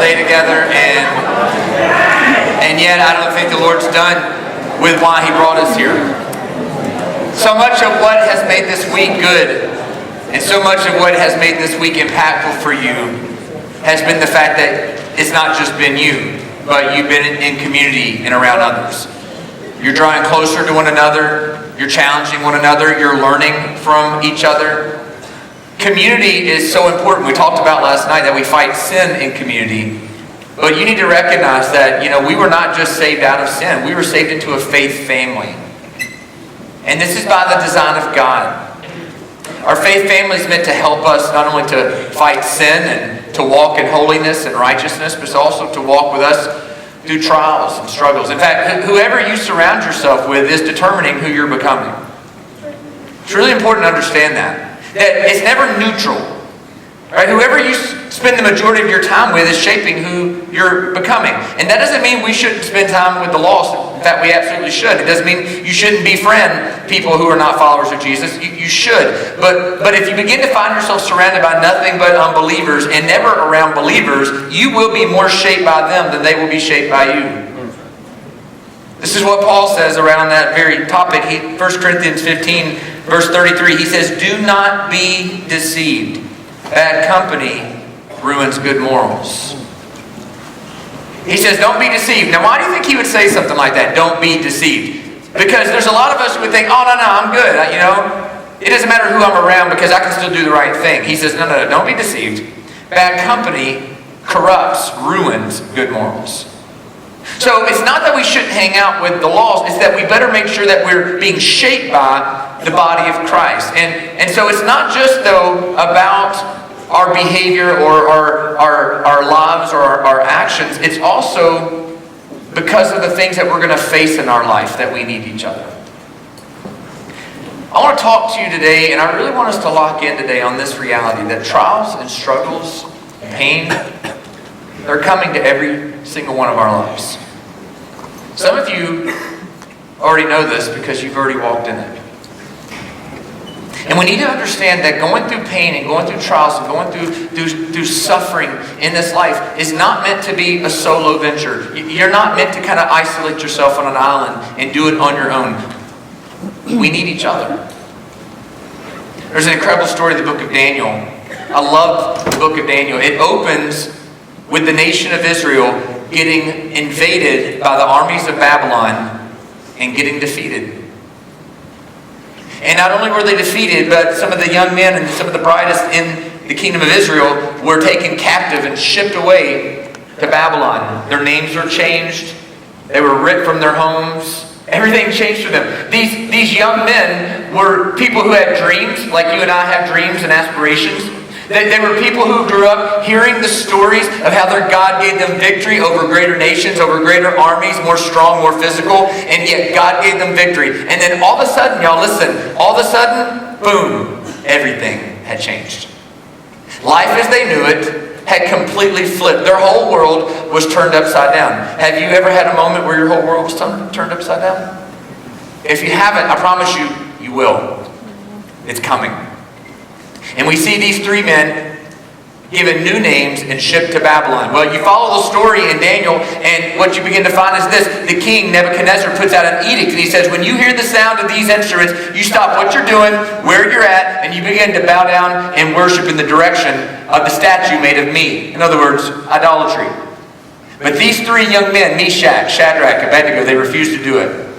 day together, and yet I don't think the Lord's done with why He brought us here. So much of what has made this week good, and so much of what has made this week impactful for you, has been the fact that it's not just been you, but you've been in community and around others. You're drawing closer to one another, you're challenging one another, you're learning from each other. Community is so important. We talked about last night that we fight sin in community. But you need to recognize that, we were not just saved out of sin. We were saved into a faith family. And this is by the design of God. Our faith family is meant to help us not only to fight sin and to walk in holiness and righteousness, but also to walk with us through trials and struggles. In fact, whoever you surround yourself with is determining who you're becoming. It's really important to understand that it's never neutral. Right? Whoever you spend the majority of your time with is shaping who you're becoming. And that doesn't mean we shouldn't spend time with the lost. In fact, we absolutely should. It doesn't mean you shouldn't befriend people who are not followers of Jesus. You should. But if you begin to find yourself surrounded by nothing but unbelievers and never around believers, you will be more shaped by them than they will be shaped by you. This is what Paul says around that very topic. 1 Corinthians 15, verse 33, he says, "Do not be deceived. Bad company ruins good morals." He says, don't be deceived. Now, why do you think he would say something like that? Don't be deceived. Because there's a lot of us who would think, oh, no, I'm good. It doesn't matter who I'm around because I can still do the right thing. He says, no, don't be deceived. Bad company corrupts, ruins good morals. So it's not that we shouldn't hang out with the lost, it's that we better make sure that we're being shaped by the body of Christ. And so it's not just, though, about our behavior or our lives or our actions. It's also because of the things that we're going to face in our life that we need each other. I want to talk to you today, and I really want us to lock in today on this reality that trials and struggles, pain, they're coming to every single one of our lives. Some of you already know this because you've already walked in it. And we need to understand that going through pain and going through trials and going through suffering in this life is not meant to be a solo venture. You're not meant to kind of isolate yourself on an island and do it on your own. We need each other. There's an incredible story in the book of Daniel. I love the book of Daniel. It opens with the nation of Israel getting invaded by the armies of Babylon and getting defeated. And not only were they defeated, but some of the young men and some of the brightest in the kingdom of Israel were taken captive and shipped away to Babylon. Their names were changed. They were ripped from their homes. Everything changed for them. These young men were people who had dreams, like you and I have dreams and aspirations. They were people who grew up hearing the stories of how their God gave them victory over greater nations, over greater armies, more strong, more physical, and yet God gave them victory. And then all of a sudden, y'all listen, all of a sudden, boom, everything had changed. Life as they knew it had completely flipped. Their whole world was turned upside down. Have you ever had a moment where your whole world was turned upside down? If you haven't, I promise you, you will. It's coming. And we see these three men given new names and shipped to Babylon. Well, you follow the story in Daniel, and what you begin to find is this. The king, Nebuchadnezzar, puts out an edict, and he says, when you hear the sound of these instruments, you stop what you're doing, where you're at, and you begin to bow down and worship in the direction of the statue made of me. In other words, idolatry. But these three young men, Meshach, Shadrach, Abednego, they refuse to do it.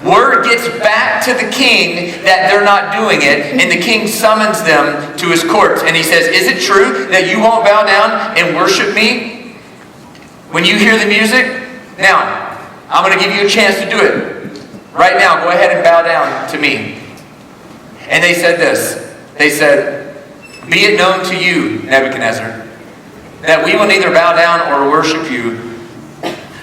Word gets back to the king that they're not doing it, and the king summons them to his courts. And he says, is it true that you won't bow down and worship me when you hear the music? Now, I'm going to give you a chance to do it. Right now, go ahead and bow down to me. And they said this. They said, be it known to you, Nebuchadnezzar, that we will neither bow down or worship you,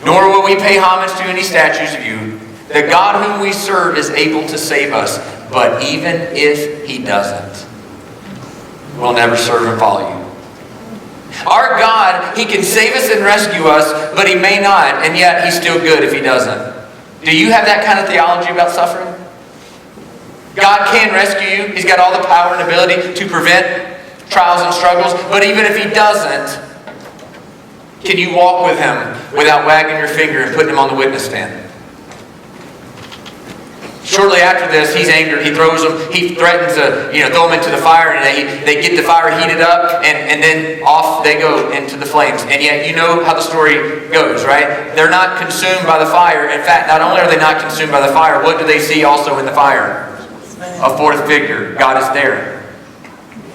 nor will we pay homage to any statues of you. The God whom we serve is able to save us, but even if He doesn't, we'll never serve and follow you. Our God, He can save us and rescue us, but He may not, and yet He's still good if He doesn't. Do you have that kind of theology about suffering? God can rescue you. He's got all the power and ability to prevent trials and struggles, but even if He doesn't, Can you walk with him without wagging your finger and putting him on the witness stand? Shortly after this, he's angered. He throws them. He threatens to, throw them into the fire, and they get the fire heated up, and then off they go into the flames. And yet, you know how the story goes, right? They're not consumed by the fire. In fact, not only are they not consumed by the fire, what do they see also in the fire? A fourth figure. God is there.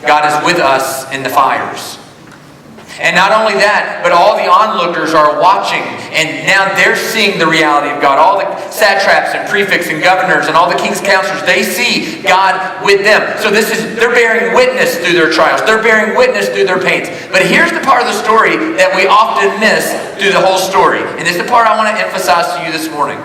God is with us in the fires. And not only that, but all the onlookers are watching, and now they're seeing the reality of God. All the satraps and prefects and governors and all the king's counselors, they see God with them. So they're bearing witness through their trials. They're bearing witness through their pains. But here's the part of the story that we often miss through the whole story. And this is the part I want to emphasize to you this morning.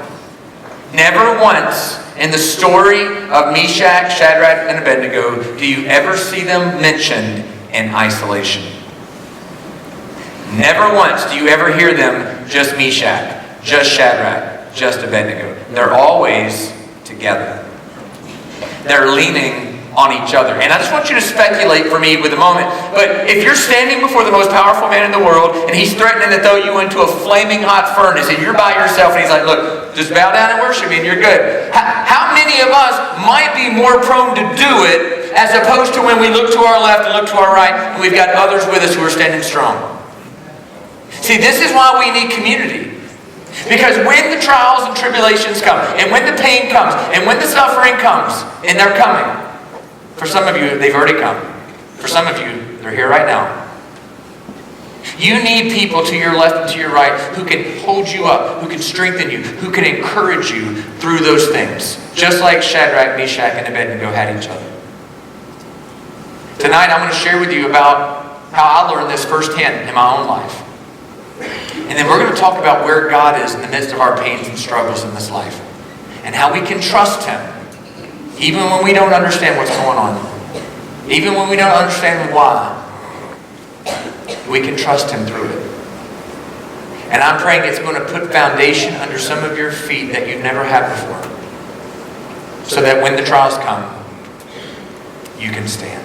Never once in the story of Meshach, Shadrach, and Abednego do you ever see them mentioned in isolation. Never once do you ever hear them just Meshach, just Shadrach, just Abednego. They're always together. They're leaning on each other. And I just want you to speculate for me with a moment. But if you're standing before the most powerful man in the world, and he's threatening to throw you into a flaming hot furnace, and you're by yourself, and he's like, look, just bow down and worship me, and you're good. How many of us might be more prone to do it, as opposed to when we look to our left and look to our right, and we've got others with us who are standing strong? See, this is why we need community. Because when the trials and tribulations come, and when the pain comes, and when the suffering comes, and they're coming, for some of you, they've already come. For some of you, they're here right now. You need people to your left and to your right who can hold you up, who can strengthen you, who can encourage you through those things. Just like Shadrach, Meshach, and Abednego had each other. Tonight, I'm going to share with you about how I learned this firsthand in my own life. And then we're going to talk about where God is in the midst of our pains and struggles in this life. And how we can trust Him. Even when we don't understand what's going on. Even when we don't understand why. We can trust Him through it. And I'm praying it's going to put foundation under some of your feet that you've never had before. So that when the trials come, you can stand.